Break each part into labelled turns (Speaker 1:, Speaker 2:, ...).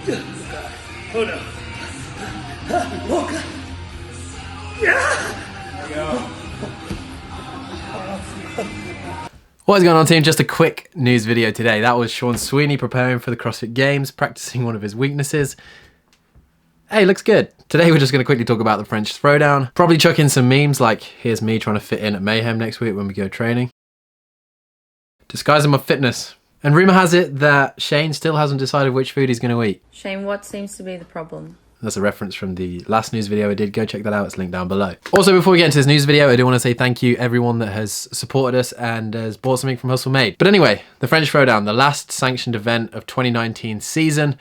Speaker 1: Oh no. Walker. Yeah.
Speaker 2: What is going on, team? Just a quick news video today. That was Sean Sweeney preparing for the CrossFit Games, practicing one of his weaknesses. Hey, looks good. Today we're just going to quickly talk about the French Throwdown. Probably chuck in some memes like, here's me trying to fit in at Mayhem next week when we go training. Disguising my fitness. And rumour has it that Shane still hasn't decided which food he's going to eat.
Speaker 3: Shane, what seems to be the problem?
Speaker 2: That's a reference from the last news video I did. Go check that out. It's linked down below. Also, before we get into this news video, I do want to say thank you everyone that has supported us and has bought something from Hustle Made. But anyway, the French Throwdown, the last sanctioned event of 2019 season.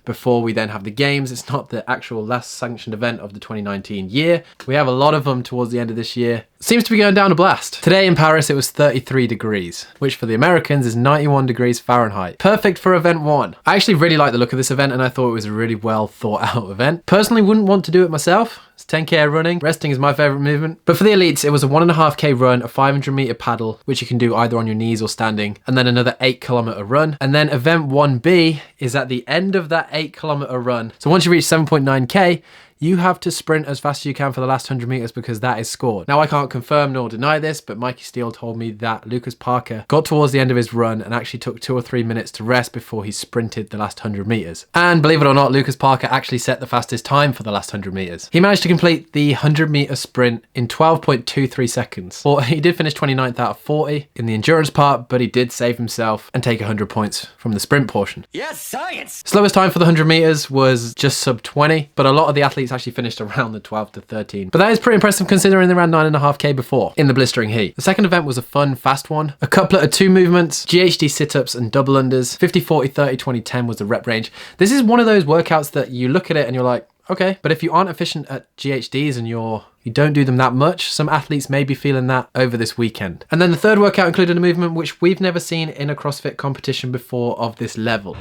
Speaker 2: Before we then have the games. It's not the actual last sanctioned event of the 2019 year. We have a lot of them towards the end of this year. Seems to be going down a blast. Today in Paris it was 33 degrees, which for the Americans is 91 degrees Fahrenheit. Perfect for event 1. I actually really like the look of this event and I thought it was a really well thought out event. Personally wouldn't want to do it myself. It's 10k running. Resting is my favorite movement. But for the elites, it was a 1.5k run, a 500 meter paddle, which you can do either on your knees or standing, and then another 8km run. And then event 1B is at the end of that 8km run. So once you reach 7.9k, you have to sprint as fast as you can for the last 100 meters because that is scored. Now I can't confirm nor deny this, but Mikey Steele told me that Lucas Parker got towards the end of his run and actually took 2 or 3 minutes to rest before he sprinted the last 100 meters. And believe it or not, Lucas Parker actually set the fastest time for the last 100 meters. He managed to complete the 100 meter sprint in 12.23 seconds. Well, he did finish 29th out of 40 in the endurance part, but he did save himself and take 100 points from the sprint portion.
Speaker 1: Yes, science.
Speaker 2: Slowest time for the 100 meters was just sub 20, but a lot of the athletes actually finished around the 12 to 13. But that is pretty impressive considering they ran 9.5k before in the blistering heat. The second event was a fun, fast one. A couplet of 2 movements, GHD sit-ups and double unders. 50, 40, 30, 20, 10 was the rep range. This is one of those workouts that you look at it and you're like, okay, but if you aren't efficient at GHDs and you don't do them that much, some athletes may be feeling that over this weekend. And then the third workout included a movement which we've never seen in a CrossFit competition before of this level.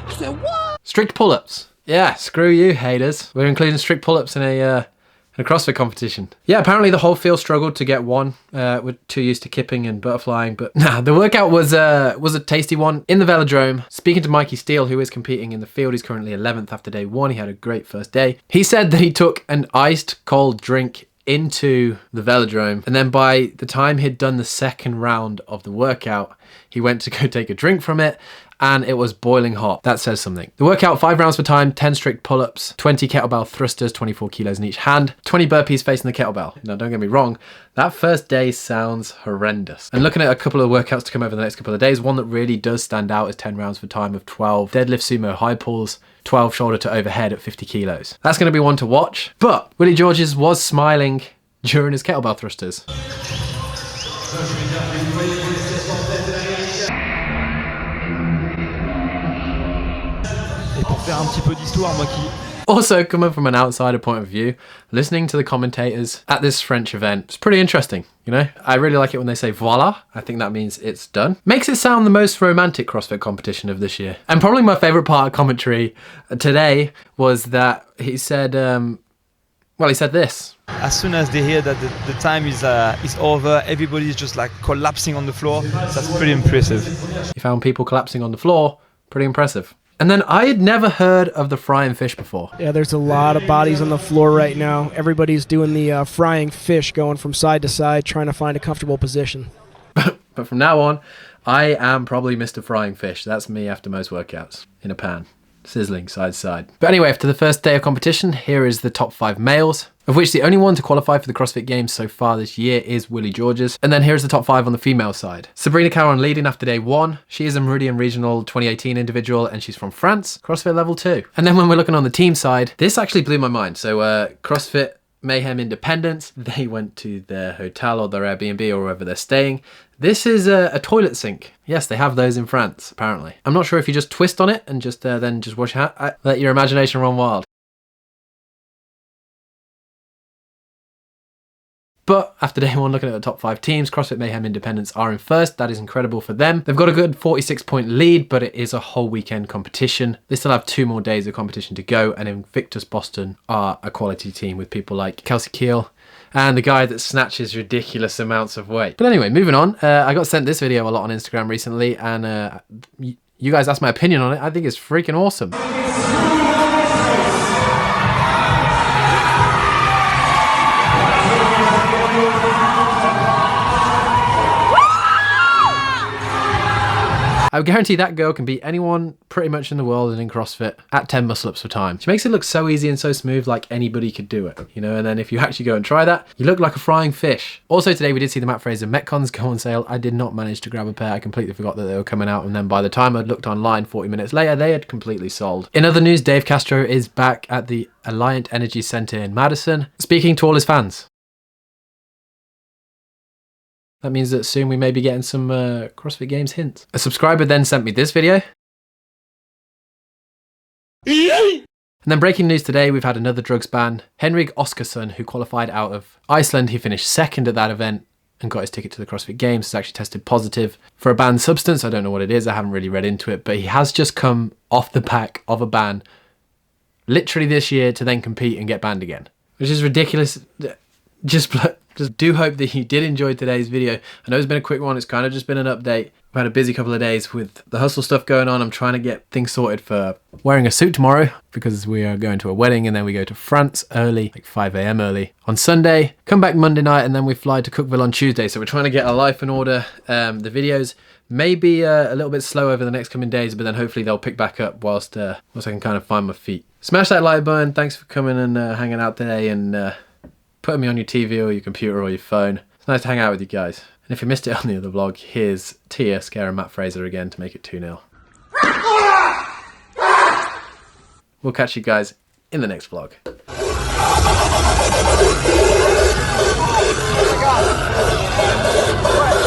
Speaker 2: Strict pull-ups. Yeah, screw you haters. We're including strict pull-ups in a CrossFit competition. Yeah, apparently the whole field struggled to get one. We're too used to kipping and butterflying, but nah, the workout was a tasty one in the velodrome. Speaking to Mikey Steele, who is competing in the field, he's currently 11th after day 1. He had a great first day. He said that he took an iced cold drink into the velodrome, and then by the time he'd done the second round of the workout, he went to go take a drink from it, and it was boiling hot. That says something. The workout, 5 rounds for time, 10 strict pull-ups, 20 kettlebell thrusters, 24 kilos in each hand, 20 burpees facing the kettlebell. Now, don't get me wrong, that first day sounds horrendous. And looking at a couple of workouts to come over the next couple of days, one that really does stand out is 10 rounds for time of 12 deadlift sumo high pulls, 12 shoulder to overhead at 50 kilos. That's going to be one to watch. But Willie Georges was smiling during his kettlebell thrusters. Also, coming from an outsider point of view, listening to the commentators at this French event, it's pretty interesting, you know? I really like it when they say voila. I think that means it's done. Makes it sound the most romantic CrossFit competition of this year. And probably my favorite part of commentary today was that he said, well, he said this.
Speaker 4: As soon as they hear that the time is over, everybody's just like collapsing on the floor. That's pretty impressive.
Speaker 2: He found people collapsing on the floor. Pretty impressive. And then I had never heard of the frying fish before.
Speaker 5: Yeah, there's a lot of bodies on the floor right now. Everybody's doing the frying fish, going from side to side, trying to find a comfortable position.
Speaker 2: But from now on, I am probably Mr. Frying Fish. That's me after most workouts, in a pan, sizzling side to side. But anyway, after the first day of competition, here is the top 5 males, of which the only one to qualify for the CrossFit Games so far this year is Willie Georges. And then here's the top 5 on the female side. Sabrina Caron leading after day 1. She is a Meridian Regional 2018 individual and she's from France, CrossFit level 2. And then when we're looking on the team side, this actually blew my mind. So CrossFit Mayhem Independence, they went to their hotel or their Airbnb or wherever they're staying. This is a toilet sink. Yes, they have those in France, apparently. I'm not sure if you just twist on it and just then just wash your hand. Let your imagination run wild. But after day 1, looking at the top 5 teams, CrossFit Mayhem Independents are in first. That is incredible for them. They've got a good 46-point lead, but it is a whole weekend competition. They still have 2 more days of competition to go, and Invictus Boston are a quality team with people like Kelsey Keel, and the guy that snatches ridiculous amounts of weight. But anyway, moving on. I got sent this video a lot on Instagram recently, and you guys asked my opinion on it. I think it's freaking awesome. I would guarantee that girl can beat anyone pretty much in the world and in CrossFit at 10 muscle ups per time. She makes it look so easy and so smooth, like anybody could do it, you know, and then if you actually go and try that, you look like a frying fish. Also today we did see the Matt Fraser Metcons go on sale. I did not manage to grab a pair. I completely forgot that they were coming out, and then by the time I'd looked online 40 minutes later, they had completely sold. In other news, Dave Castro is back at the Alliant Energy Center in Madison, speaking to all his fans. That means that soon we may be getting some CrossFit Games hints. A subscriber then sent me this video. And then breaking news today, we've had another drugs ban. Henrik Oskarsson, who qualified out of Iceland, he finished second at that event and got his ticket to the CrossFit Games, has actually tested positive for a banned substance. I don't know what it is, I haven't really read into it, but he has just come off the back of a ban literally this year to then compete and get banned again, which is ridiculous. Just do hope that you did enjoy today's video. I know it's been a quick one. It's kind of just been an update. We've had a busy couple of days with the hustle stuff going on. I'm trying to get things sorted for wearing a suit tomorrow because we are going to a wedding, and then we go to France early, like 5 a.m. early on Sunday, come back Monday night, and then we fly to Cookville on Tuesday. So we're trying to get our life in order. The videos may be a little bit slow over the next coming days, but then hopefully they'll pick back up whilst I can kind of find my feet. Smash that like button. Thanks for coming and hanging out today, and putting me on your TV or your computer or your phone. It's nice to hang out with you guys. And if you missed it on the other vlog, here's Tia scaring Matt Fraser again to make it 2-0. We'll catch you guys in the next vlog.
Speaker 1: Oh my God.